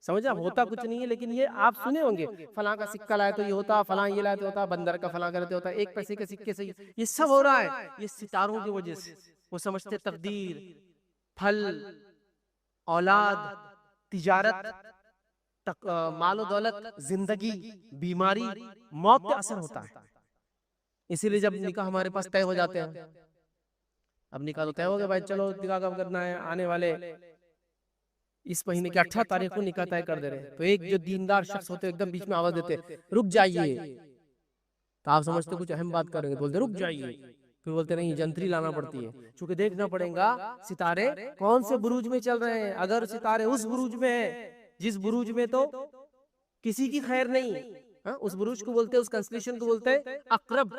समझ आप, होता कुछ नहीं है। लेकिन ये आप सुने होंगे, फला का सिक्का लाए तो ये होता, फला ये लाए तो होता, बंदर का फला करते होता, 1 पैसे के सिक्के से ये सब हो रहा है। ये सितारों की वजह से। वो समझते तकदीर, फल, औलाद, तिजारत, मालो दौलत, जिंदगी, बीमारी, मौत का असर होता है। इसीलिए जब निकाह हमारे पास तय हो जाते हैं, अब निकाह तो तय हो गया भाई, चलो निकाह कब करना है, आने वाले इस महीने की 18 तारीख को निकाह तय कर दे रहे हैं। तो एक जो दीनदार शख्स होते एकदम बीच में आवाज देते, रुक जाइए। तो आप समझते कुछ अहम बात करेंगे, तो बोलते रुक जाइए, फिर बोलते नहीं जंतरी लाना पड़ती है, क्योंकि देखना पड़ेगा सितारे कौन से बुरूज में चल रहे हैं। अगर सितारे उस बुरूज में है जिस बुरूज में तो किसी की खैर नहीं, हाँ, उस बुरूज को बोलते हैं, उस कंस्टेलेशन को बोलते हैं अकरब।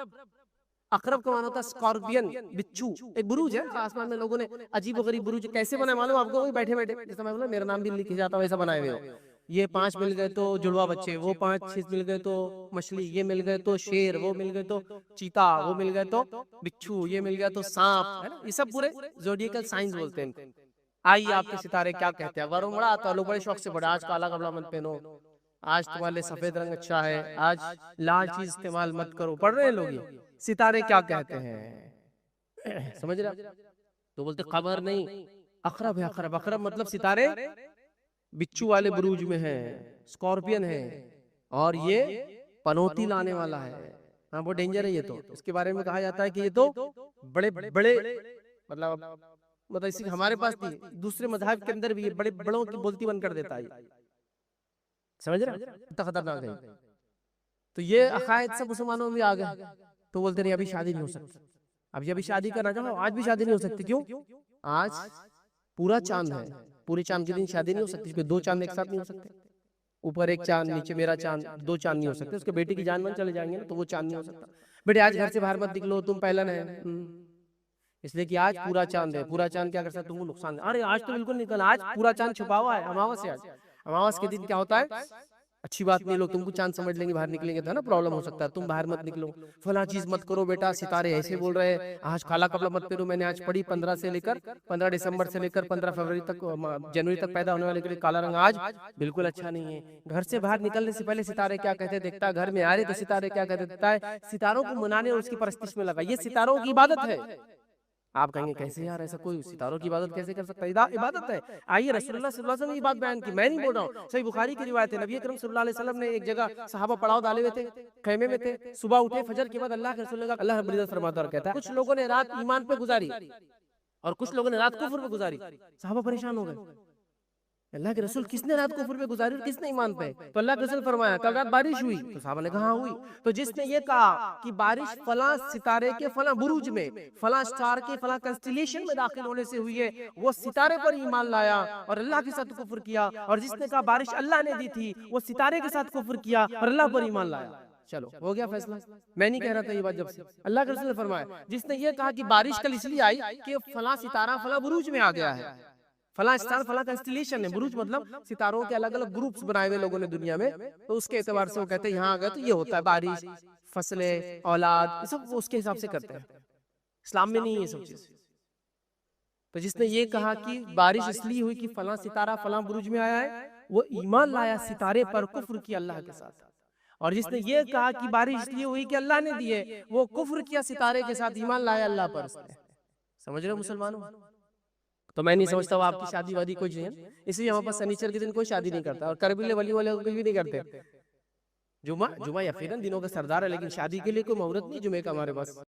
अकरब का माना होता है स्कॉर्पियन, बिच्छू। एक बुरूज है आसमान में, लोगों ने अजीब गरीब बुरूज कैसे बनाए मालूम आपको? वही बैठे बैठे, जैसे मैं बोला मेरा नाम भी लिखा जाता वैसा बनाए हुए हो। ये 5 मिल गए तो जुड़वा बच्चे, वो 5-6 मिल गए तो मछली, ये मिल गए तो शेर, वो मिल गए तो चीता, वो मिल गए तो बिच्छू, ये मिल गया तो सांप, है ना? ये सब पूरे ज़ोडिएकल साइंस बोलते हैं इनको। आइए आपके सितारे क्या कहते हैं। वरुण बड़ा आता है, लोग बड़े शौक से पढ़े, आज काला कपड़ा मत पहनो, आज तुम्हारे लिए सफेद रंग अच्छा है, आज लाल चीज इस्तेमाल मत करो, पढ़ रहे हैं लोग ये सितारे क्या कहते हैं, समझ रहे आप? तो बोलते खबर नहीं, अखरब है। अखरब, अखरब मतलब सितारे बिच्छू वाले बुरूज में है, स्कॉर्पियन है, और ये पनौती लाने वाला है। हाँ, वो डेंजर है ये तो। इसके बारे में कहा जाता है कि ये तो बड़े बड़े मतलब इसी हमारे पास नहीं, दूसरे मजहब के अंदर भी ये बड़े बड़ों की बोलती बंद कर देता है, समझ रहे? इतना खतरनाक है। तो ये अकायद सब मुसलमानों में आ गए। तो बोलते नहीं अभी शादी नहीं हो सकती, अब अभी शादी करना चाहो, आज भी शादी नहीं हो सकती। क्यों? आज पूरा चांद है, पूरे चांद के दिन शादी नहीं हो सकती, क्योंकि 2 चांद एक साथ नहीं हो सकते। ऊपर एक चांद, नीचे मेरा चांद, 2 चांद नहीं हो सकते। उसके बेटे की जान मन चले जाएंगे ना, तो वो चांद नहीं हो सकता। बेटे आज घर से बाहर मत निकलो, तुम पहलन है, इसलिए कि आज पूरा चांद है। पूरा चांद क्या कर सकता है? तुमको नुकसान है। अरे आज तो बिल्कुल निकल, आज पूरा चांद छुपा हुआ है, अमावस है आज। अमावस के दिन क्या होता है? अच्छी बात नहीं, लोग तुमको चांद समझ लेंगे, बाहर निकलेंगे तो है ना, प्रॉब्लम हो सकता है। तुम बाहर मत निकलो, फला चीज मत करो बेटा, सितारे ऐसे बोल रहे हैं, आज काला कपड़ा मत पहनो। मैंने आज पढ़ी 15 दिसंबर से लेकर 15 फरवरी तक, जनवरी तक पैदा होने वाले के लिए काला रंग आज बिल्कुल अच्छा नहीं है। घर से बाहर निकलने से पहले सितारे क्या कहते देखता है, घर में आ रहे तो सितारे क्या कहते देखता है। सितारों को मनाने और उसकी परस्तिश में लगा, ये सितारों की इबादत है। आप कहेंगे कैसे यार, ऐसा कोई सितारों की इबादत कैसे कर सकता है? इबादत है। आइए रसूलुल्लाह सल्लल्लाहु अलैहि वसल्लम ने ये बात बयान की, मैं नहीं बोल रहा हूँ, सही बुखारी की रिवायत है। नबी अकरम सल्लल्लाहु अलैहि वसल्लम ने एक जगह सहाबा पड़ाव डाले हुए थे, खैमे में थे, सुबह उठे फजर के बाद अल्लाह के रसूल ने कहा, अल्लाह रब्बुल इज्जत फरमाता और कहता है, कुछ लोगों ने रात ईमान पे गुजारी और कुछ लोगों ने रात कुफ्र पे गुजारी। सहाबा परेशान हो गए, अल्लाह के रसूल किसने रात कुफ्र पे गुजारी और किसने ईमान पे? तो अल्लाह के रसूल फरमाया, कल रात बारिश हुई। तो साहबा ने कहा हुई। तो जिसने ये कहा कि बारिश फला सितारे के फला बुरूज में, फला स्टार के फला कंस्टेलेशन में दाखिल होने से हुई है, वो सितारे पर ईमान लाया और अल्लाह के साथ कुफ्र किया। और जिसने कहा बारिश अल्लाह ने दी थी, वो सितारे के साथ कुफ्र किया और अल्लाह पर ईमान लाया। चलो हो गया फैसला। मैं नहीं कह रहा था ये बात, जब से अल्लाह के रसूल ने फरमाया, जिसने ये कहा कि बारिश कल इसलिए आई कि फला सितारा फला बुरूज में आ गया है, फला स्टार फला कंस्टेलेशन है। बुरूज मतलब सितारों के अलग अलग ग्रुप्स बनाए हुए लोगों ने दुनिया में, तो उसके एतबार से वो कहते हैं यहाँ आ गए तो ये होता है, बारिश, फसलें, औलाद, ये सब वो उसके हिसाब से करते हैं। इस्लाम में नहीं है ये सब चीज। तो जिसने ये कहा कि बारिश इसलिए हुई कि फला सितारा फला बुरूज में आया है, वो ईमान लाया सितारे पर, कुफ्र किया अल्लाह के साथ। और जिसने ये कहा कि बारिश इसलिए हुई कि अल्लाह ने दी है, वो कुफ्र किया सितारे के साथ, ईमान लाया अल्लाह पर। समझ रहे हो मुसलमानों? तो मैं नहीं समझता वो आपकी शादी वादी कुछ नहीं है, इसलिए हमारे पास शनिचर के दिन कोई शादी नहीं करता, और करबिले वली वाले कुछ भी नहीं करते। जुमा यकीनन दिनों का सरदार है, लेकिन शादी के लिए कोई मुहूर्त नहीं जुमे का हमारे पास।